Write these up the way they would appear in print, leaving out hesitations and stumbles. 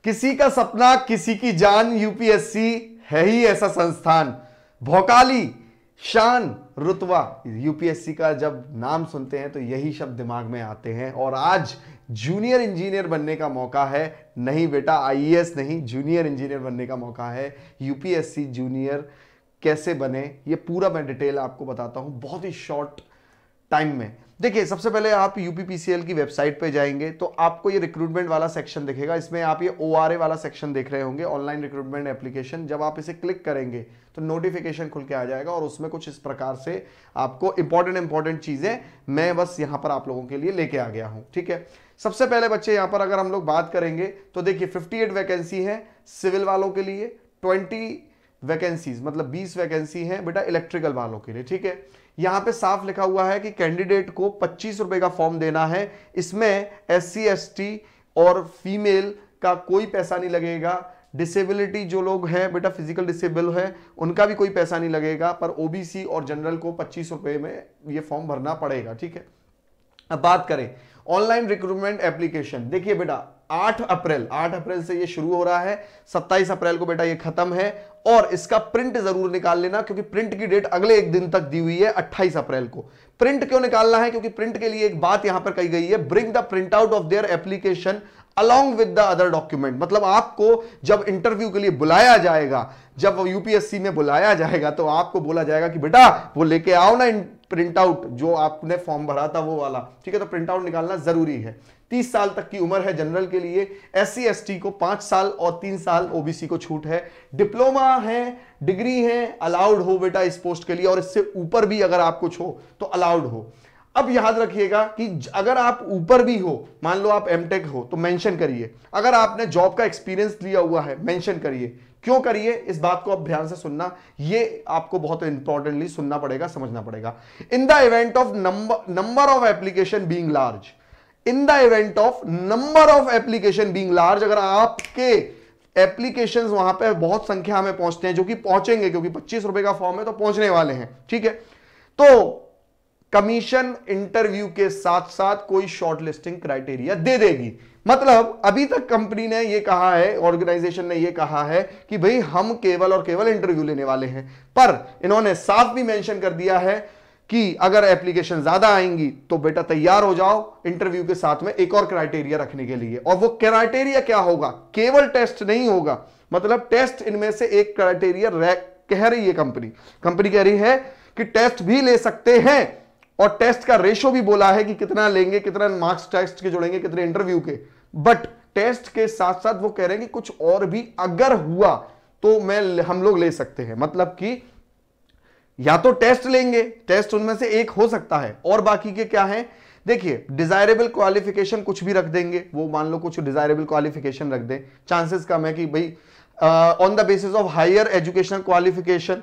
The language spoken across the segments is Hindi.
किसी का सपना किसी की जान, यूपीएससी है ही ऐसा संस्थान। भौकाली, शान, रुतबा, यूपीएससी का जब नाम सुनते हैं तो यही शब्द दिमाग में आते हैं। और आज जूनियर इंजीनियर बनने का मौका है। नहीं बेटा, आईएएस नहीं, जूनियर इंजीनियर बनने का मौका है। यूपीएससी जूनियर कैसे बने, ये पूरा मैं डिटेल आपको बताता हूं बहुत ही शॉर्ट टाइम में। देखिए, सबसे पहले आप यूपीपीसीएल की वेबसाइट पे जाएंगे तो आपको ये रिक्रूटमेंट वाला सेक्शन दिखेगा। इसमें आप ये ओआरए वाला सेक्शन देख रहे होंगे, ऑनलाइन रिक्रूटमेंट एप्लीकेशन। जब आप इसे क्लिक करेंगे तो नोटिफिकेशन खुल के आ जाएगा और उसमें कुछ इस प्रकार से आपको इंपॉर्टेंट चीजें मैं बस यहां पर आप लोगों के लिए लेके आ गया हूं। ठीक है, सबसे पहले बच्चे यहां पर अगर हम लोग बात करेंगे तो देखिए 58 वैकेंसी है सिविल वालों के लिए, 20 वैकेंसीज मतलब 20 वैकेंसी है बेटा इलेक्ट्रिकल वालों के लिए। ठीक है, यहां पे साफ लिखा हुआ है कि कैंडिडेट को 25 रुपए का फॉर्म देना है। इसमें एससी एसटी और फीमेल का कोई पैसा नहीं लगेगा। डिसेबिलिटी जो लोग हैं बेटा, फिजिकल डिसेबल है, उनका भी कोई पैसा नहीं लगेगा। पर ओबीसी और जनरल को 25 रुपए में ये फॉर्म भरना पड़ेगा। ठीक है, अब बात करें ऑनलाइन रिक्रूटमेंट एप्लीकेशन। देखिए बेटा 8 अप्रैल से ये शुरू हो रहा है, 27 अप्रैल को बेटा ये खत्म है। और इसका प्रिंट जरूर निकाल लेना क्योंकि प्रिंट की डेट अगले एक दिन तक दी हुई है, 28 अप्रैल को। प्रिंट क्यों निकालना है? क्योंकि प्रिंट के लिए एक बात यहां पर कही गई है, bring the print out of their application along with the other document. मतलब आपको जब इंटरव्यू के लिए बुलाया जाएगा, जब यूपीएससी में बुलाया जाएगा तो आपको बोला जाएगा कि बेटा वो लेके आओ ना प्रिंट आउट जो आपने फॉर्म भरा था वो वाला। ठीक है, तो प्रिंट आउट निकालना जरूरी है। 30 साल तक की उम्र है जनरल के लिए, एससी एसटी को 5 साल और 3 साल ओबीसी को छूट है। डिप्लोमा है, डिग्री है, अलाउड हो बेटा इस पोस्ट के लिए, और इससे ऊपर भी अगर आप कुछ हो तो अलाउड हो। अब याद रखिएगा कि अगर आप ऊपर भी हो, मान लो आप एमटेक हो तो मेंशन करिए। अगर आपने जॉब का एक्सपीरियंस लिया हुआ है मेंशन करिए। क्यों करिए, इस बात को आप ध्यान से सुनना, ये आपको बहुत इंपॉर्टेंटली सुनना पड़ेगा, समझना पड़ेगा। In the event of number of application being large, in the event of number of application being large, अगर आपके एप्लीकेशंस वहां पे बहुत संख्या में पहुंचते हैं, जो कि पहुंचेंगे क्योंकि 25 रुपए का फॉर्म है तो पहुंचने वाले हैं। ठीक है, तो कमीशन इंटरव्यू के साथ साथ कोई शॉर्टलिस्टिंग क्राइटेरिया दे देगी। मतलब अभी तक कंपनी ने यह कहा है, ऑर्गेनाइजेशन ने यह कहा है कि भाई हम केवल और केवल इंटरव्यू लेने वाले हैं, पर इन्होंने साफ भी मेंशन कर दिया है कि अगर एप्लीकेशन ज्यादा आएंगी तो बेटा तैयार हो जाओ इंटरव्यू के साथ में एक और क्राइटेरिया रखने के लिए। और वो क्राइटेरिया क्या होगा? केवल टेस्ट नहीं होगा, मतलब टेस्ट इनमें से एक क्राइटेरिया कह रही है कंपनी कह रही है कि टेस्ट भी ले सकते हैं, और टेस्ट का रेशो भी बोला है कि कितना लेंगे, कितना मार्क्स टेस्ट के जोड़ेंगे, कितने इंटरव्यू के। बट टेस्ट के साथ साथ वो कह रहे हैं कि कुछ और भी अगर हुआ तो हम लोग ले सकते हैं। मतलब कि या तो टेस्ट लेंगे, टेस्ट उनमें से एक हो सकता है, और बाकी के क्या है? देखिए डिजायरेबल क्वालिफिकेशन कुछ भी रख देंगे, वो मान लो कुछ डिजायरेबल क्वालिफिकेशन रख दें, चांसेस कम है कि भाई on the basis of higher educational qualification,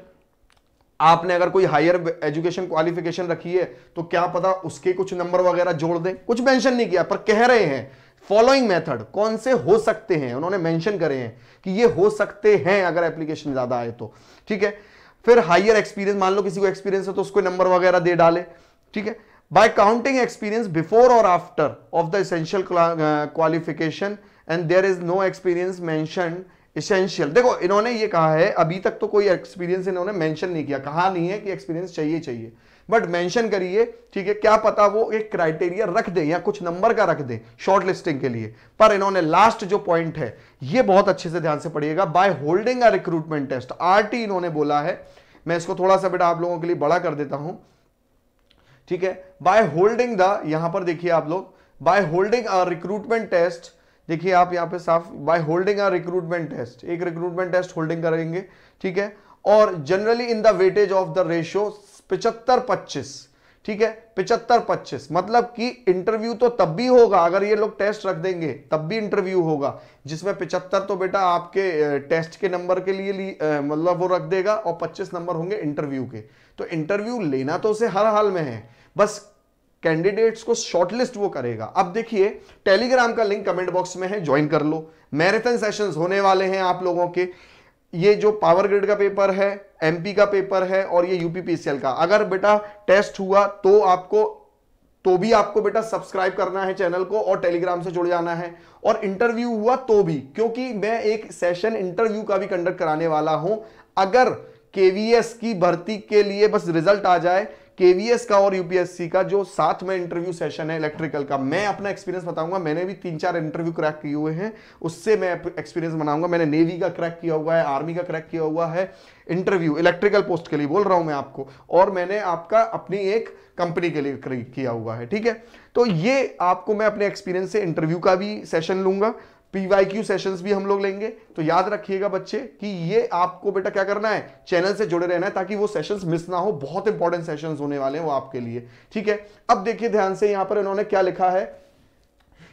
आपने अगर कोई हायर एजुकेशन क्वालिफिकेशन रखी है तो क्या पता उसके कुछ नंबर वगैरह जोड़ दें। कुछ मेंशन नहीं किया पर कह रहे हैं फॉलोइंग मेथड कौन से हो सकते हैं, उन्होंने मेंशन करे हैं कि ये हो सकते हैं अगर एप्लीकेशन ज्यादा आए तो। ठीक है, फिर हायर एक्सपीरियंस, मान लो किसी को एक्सपीरियंस है तो उसको नंबर वगैरह दे डाले। ठीक है, बाय काउंटिंग एक्सपीरियंस बिफोर और after of the essential qualification and there is no experience mention essential. देखो इन्होंने ये कहा है, अभी तक तो कोई एक्सपीरियंस इन्होंने मेंशन नहीं किया, कहा नहीं है कि एक्सपीरियंस चाहिए, बट मेंशन करिए। ठीक है, क्या पता वो एक क्राइटेरिया रख दे या कुछ नंबर का रख दे शॉर्ट लिस्टिंग के लिए। पर इन्होंने लास्ट जो पॉइंट है ये बहुत अच्छे से ध्यान से पढ़िएगा, by holding a recruitment test, RT इन्होंने बोला है। मैं इसको थोड़ा सा बेटा आप लोगों के लिए बड़ा कर देता हूं। ठीक है, बाय होल्डिंग द, यहां पर देखिए आप लोग, by holding a recruitment test, देखिए आप यहां पे साफ, by holding a recruitment test, एक रिक्रूटमेंट टेस्ट होल्डिंग करेंगे। ठीक है, और generally in the weightage of the ratio 75-25। ठीक है, 75-25 मतलब कि इंटरव्यू तो तब भी होगा, अगर ये लोग टेस्ट रख देंगे तब भी इंटरव्यू होगा, जिसमें 75 तो बेटा आपके टेस्ट के नंबर के लिए मतलब वो रख देगा, और 25 नंबर होंगे इंटरव्यू के। तो इंटरव्यू लेना तो उसे हर हाल में है, बस कैंडिडेट्स को शॉर्टलिस्ट वो करेगा। अब देखिए टेलीग्राम का लिंक कमेंट बॉक्स में है, ज्वाइन कर लो। मैराथन सेशंस होने वाले हैं आप लोगों के, ये जो पावर ग्रिड का पेपर है, एमपी का पेपर है, और ये यूपीपीसीएल का। अगर बेटा टेस्ट हुआ तो आपको तो भी आपको बेटा सब्सक्राइब करना है चैनल को और टेलीग्राम से जुड़ जाना है। और इंटरव्यू हुआ तो भी, क्योंकि मैं एक सेशन इंटरव्यू का भी कंडक्ट कराने वाला हूं। अगर केवीएस की भर्ती के लिए बस रिजल्ट आ जाए, केवीएस का और यूपीएससी का जो साथ में इंटरव्यू सेशन है इलेक्ट्रिकल का, मैं अपना एक्सपीरियंस बताऊंगा। मैंने भी 3-4 इंटरव्यू क्रैक किए हुए हैं, उससे मैं एक्सपीरियंस बनाऊंगा। मैंने नेवी का क्रैक किया हुआ है, आर्मी का क्रैक किया हुआ है इंटरव्यू, इलेक्ट्रिकल पोस्ट के लिए बोल रहा हूं मैं आपको, और मैंने आपका अपनी एक कंपनी के लिए किया हुआ है, ठीक है। तो ये आपको मैं अपने एक्सपीरियंस से इंटरव्यू का भी सेशन लूंगा, पीवाईक्यू सेशंस भी हम लोग लेंगे। तो याद रखिएगा बच्चे कि ये आपको बेटा क्या करना है, चैनल से जुड़े रहना है ताकि वो सेशंस मिस ना हो। बहुत इंपॉर्टेंट सेशंस होने वाले हैं वो आपके लिए, ठीक है। अब देखिए ध्यान से, यहां पर इन्होंने क्या लिखा है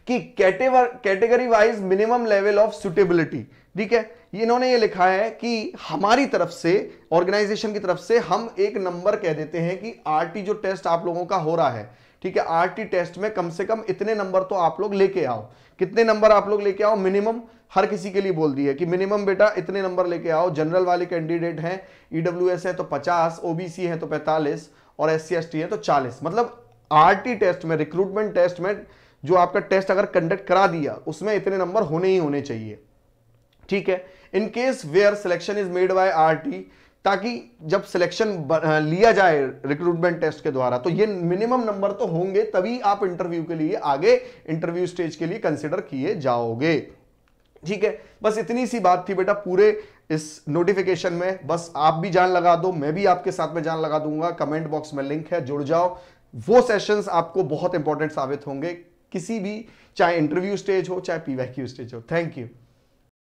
कि category wise minimum level of suitability, ठीक है। इन्होंने ये लिखा है कि हमारी तरफ से, ऑर्गेनाइजेशन की तरफ से हम एक नंबर कह देते हैं कि आरटी जो टेस्ट आप लोगों का हो रहा है, ठीक है, आरटी टेस्ट में कम से कम इतने नंबर तो आप लोग लेके आओ। कितने नंबर आप लोग लेके आओ? मिनिमम हर किसी के लिए बोल दिया कि मिनिमम बेटा इतने नंबर लेके आओ। जनरल वाले कैंडिडेट हैं, ईडब्ल्यूएस है तो 50, ओबीसी है तो 45 और एससी एसटी है तो 40। मतलब आरटी टेस्ट में, रिक्रूटमेंट टेस्ट में जो आपका टेस्ट अगर कंडक्ट करा दिया उसमें इतने नंबर होने ही होने चाहिए, ठीक है। In case where selection is made by RT, ताकि जब सिलेक्शन लिया जाए रिक्रूटमेंट टेस्ट के द्वारा तो ये मिनिमम नंबर तो होंगे, तभी आप इंटरव्यू के लिए आगे, इंटरव्यू स्टेज के लिए कंसिडर किए जाओगे, ठीक है। बस इतनी सी बात थी बेटा पूरे इस नोटिफिकेशन में। बस आप भी जान लगा दो, मैं भी आपके साथ में जान लगा दूंगा। कमेंट बॉक्स में लिंक है, जुड़ जाओ। वो सेशंस आपको बहुत इंपॉर्टेंट साबित होंगे, किसी भी, चाहे इंटरव्यू स्टेज हो चाहे पीवाईक्यू स्टेज हो। Thank you.